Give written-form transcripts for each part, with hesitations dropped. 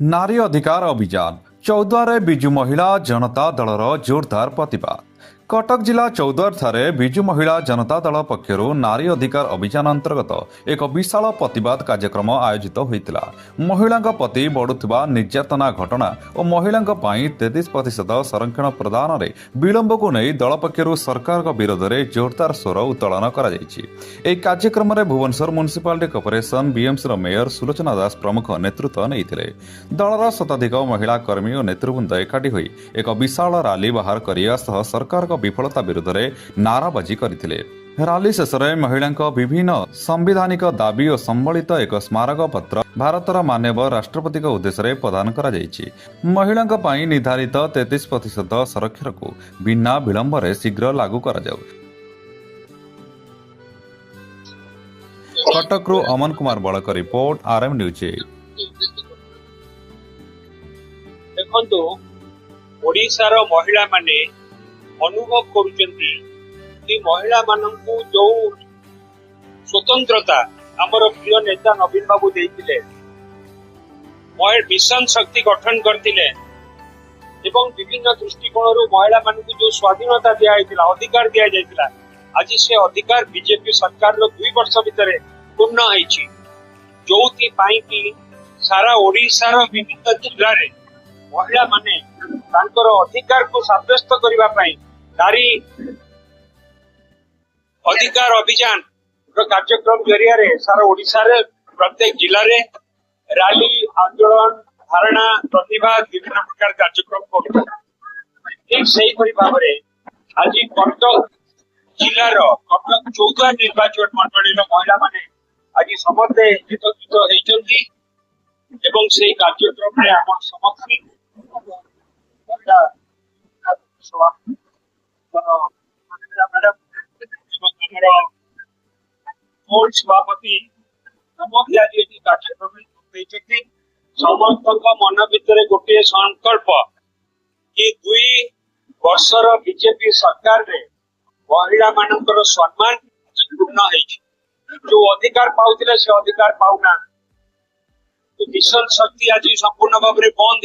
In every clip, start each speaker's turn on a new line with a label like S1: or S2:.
S1: नारी अधिकार अभियान चौद्वारे बिजु महिला जनता दलर जोरदार प्रतिवाद। कटक जिला चौद्वार ठारे बिजु महिला जनता दल पक्षर नारी अधिकार अभियान अंतर्गत एक विशाल प्रतिवाद कार्यक्रम आयोजित होता। महिला प्रति बढ़ुवा निर्यातना घटना और महिला 33% संरक्षण प्रदान में विलंब को नहीं दल पक्षर सरकार विरोध में जोरदार स्वर उत्तोलन कर कार्यक्रम में Bhubaneswar municipality corporation BMC mayor Sulochana Das प्रमुख नेतृत्व नहीं दलर शताधिक महिला कर्मी और नेतृवृंद एकाठी होई एक विशाल रैली बाहर करने सह सरकार विफलता विरोध में नाराबाजी करथिले। रैली शेष में महिला विभिन्न संवैधानिक दाबी और सम्बलित एक स्मारक पत्र भारतर माननीय राष्ट्रपति उद्देश्य प्रदान करा जायछि। महिला निर्धारित 33% संरक्षण को बिना विलंब रे शीघ्र लागू करा जाऊ। कटकरू अमन कुमार बड़क रिपोर्ट आरएम न्यूज।
S2: देखो ओडिशार महिला माने अनुभव करुचंती कि महिला माननकु जो स्वतंत्रता हमर प्रिय नेता नवीन बाबू देइतिले मिशन शक्ति गठन करतिले एवं विभिन्न दृष्टिकोणरू महिला मानकु जो स्वाधीनता दिया जाइतिला अधिकार दिया जाइतिला आज से अधिकार बीजेपी सरकार रो 2 वर्ष भितरे पूर्ण होईछि जोथि पाई कि सारा ओडिसा रो विभिन्न जिल्ला रे महिला माने तांकर अधिकार को साब्यस्त करिवा पई नारी अधिकार अभियान कार्यक्रम जरिया रे सारा ओडिशा रे प्रत्येक जिला रे रैली आंदोलन धारणा प्रतिवाद विभिन्न प्रकार कार्यक्रम करू। ठीक सही परि भाबरे आज कटक जिलार कटक 14 निर्वाचन मंडली रो महिला माने आज समस्त एकत्रित होइचंती एवं से कार्यक्रम रे हम समस्त सभापति समस्त मन भितर गोटे संकल्प कि 2 वर्षर बीजेपी सरकार रे महिला मानकर सम्मान पूर्ण जो अधिकार पाउथिले से अधिकार पाउना मिशन शक्ति आज संपूर्ण भाव में बंद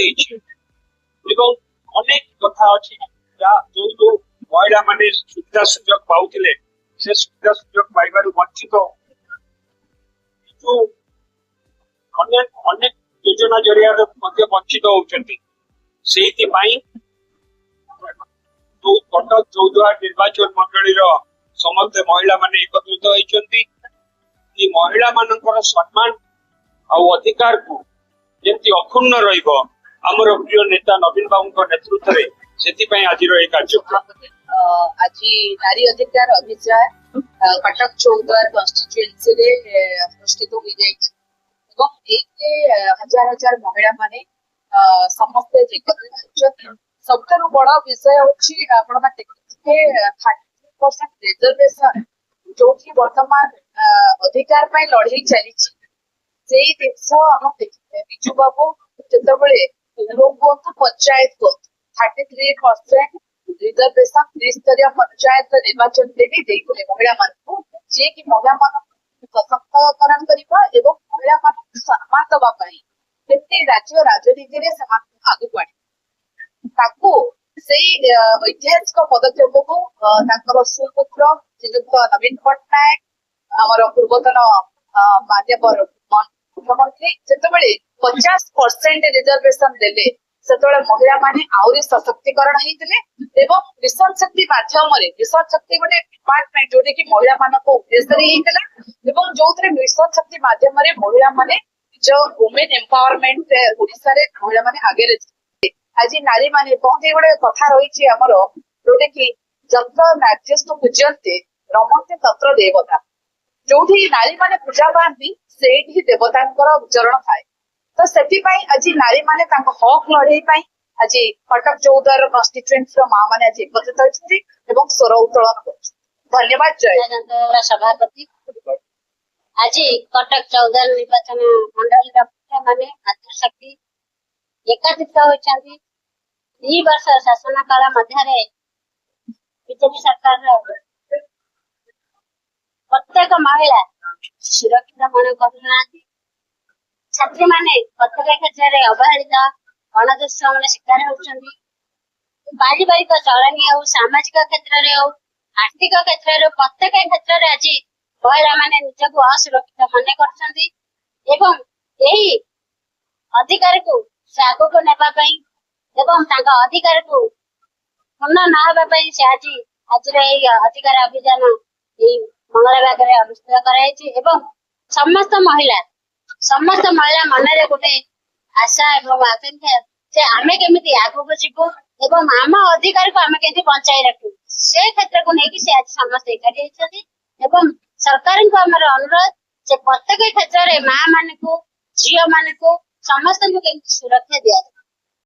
S2: एवं अनेक कथा अच्छी जो महिला माने सुविधा सुजोग पाउथिले से सुविधा सुजोग पाइबारु वंचित जो अनेक योजना जरिया वंचित होउछंती सेति पाई तो कटक चौद्वार निर्वाचन मंडली समस्त महिला माने एकत्रित होइछंती कि महिला मानकर सम्मान और अधिकार को जेमती अक्षुण्ण रहिबो हमर प्रिय नेता नवीन बाबू नेतृत्व में सेति आज कार्यक्रम
S3: आज नारी अधिकार अभियान कटक चौद्वार कन्स्टिट्युएन्सी रे अनुष्ठित हो जाइछ एवं हजार हजार महिला माने समस्त सबठारु बड़ विषय होछि आपण माने 30% रिजर्वेशन जोठी वर्तमान अधिकार पय लड़ाई चली सेही देश हम देखिए बिजू बाबू जेतबेले लोक पंचायत को 33% रिजर्वेशन त्रिस्तरीय पंचायत निर्वाचन भी देते महिला मान जे कि महिला मान सशक्तकरण करबा एवं महिला मान सम्मान दबा पई केते राज्य राजनीति रे समाज आगु बढ़े ताको सेही ऐतिहासिक पदक्षेप को ताकर सुपुत्र श्रीयुक्त नवीन पट्टनायक हमर पूर्वतन मान्यवर मुख्यमंत्री जेतबेले 50% रिजर्वेशन देले सेतबेले महिला माने आउरी सशक्तिकरण हेतिले एवं मिशन शक्ति माध्यम रे मिशन शक्ति गोटे डिपार्टमेंट जोटे कि महिला मानको उद्देश्य रे हेतिला एवं जोथरे मिशन शक्ति माध्यम रे महिला माने जो वुमेन एम्पावरमेंट ओडिसा रे महिला माने आगे रे आज नारी माने बहुत गोटे कथा रही हमर जोटे कि जत्र नाट्यस्तु पूज्यन्ते रमन्ते तत्र देवता जोठी नारी माने पूजा पाती सेठी देवतांकर उच्चारण थाए तो सेठी आज नारी माने हक लड़े आज कटक चौद्वार कन्स्टिट्युएन्सी माँ मैंने आज एकत्रित होती स्वर उत्तोलन कर धन्यवाद। जय
S4: सभापति आज कटक चौद्वार निर्वाचन मंडल माने शक्ति एकत्रित होती 2 वर्ष शासन काल मध्य बीजेपी सरकार प्रत्येक महिला सुरक्षित मन करूना ଛାତ୍ରୀ ମାନେ ପ୍ରତ୍ୟେକ କ୍ଷେତ୍ରରେ ଅବହେଳିତ ଗଣଦୁଷ୍କର୍ମର ଶିକାର ହେଉଛନ୍ତି। ପାରିବାରିକ ଚଳନୀ ହଉ, ସାମାଜିକ କ୍ଷେତ୍ରରେ ହଉ, ଆର୍ଥିକ କ୍ଷେତ୍ରରେ, ପ୍ରତ୍ୟେକ କ୍ଷେତ୍ରରେ ଆଜି ମହିଳା ମାନେ ନିଜକୁ ଅସୁରକ୍ଷିତ ମନେ କରୁଛନ୍ତି ଏବଂ ଏହି ଅଧିକାରକୁ ସେ ଆଗକୁ ନେବା ପାଇଁ ଏବଂ ତାଙ୍କ ଅଧିକାରକୁ ପୂର୍ଣ୍ଣ ନ ହେବା ପାଇଁ ସେ ଆଜିର ଏହି ଅଧିକାର ଅଭିଯାନ ଏହି ମଙ୍ଗଳବାରରେ ଅନୁଷ୍ଠିତ କରାଯାଇଛି ଏବଂ ସମସ୍ତ ମହିଳା ମନରେ ଗୋଟେ ଆଶା ଏବଂ ଆକାଂକ୍ଷା ଯେ ଆମେ କେମିତି ଆଗକୁ ଯିବୁ ଏବଂ ଆମ ଅଧିକାରକୁ ଆମେ କେମିତି ବଞ୍ଚାଇ ରଖିବୁ, ସେ କ୍ଷେତ୍ରକୁ ନେଇକି ସେ ଆଜି ସମସ୍ତେ ଏକାଠି ହେଇଛନ୍ତି ଏବଂ ସରକାରଙ୍କୁ ଆମର ଅନୁରୋଧ ଯେ ପ୍ରତ୍ୟେକ କ୍ଷେତ୍ରରେ ମା ମାନଙ୍କୁ, ଝିଅ ମାନଙ୍କୁ ସମସ୍ତଙ୍କୁ କେମିତି ସୁରକ୍ଷା ଦିଆଯାଏ।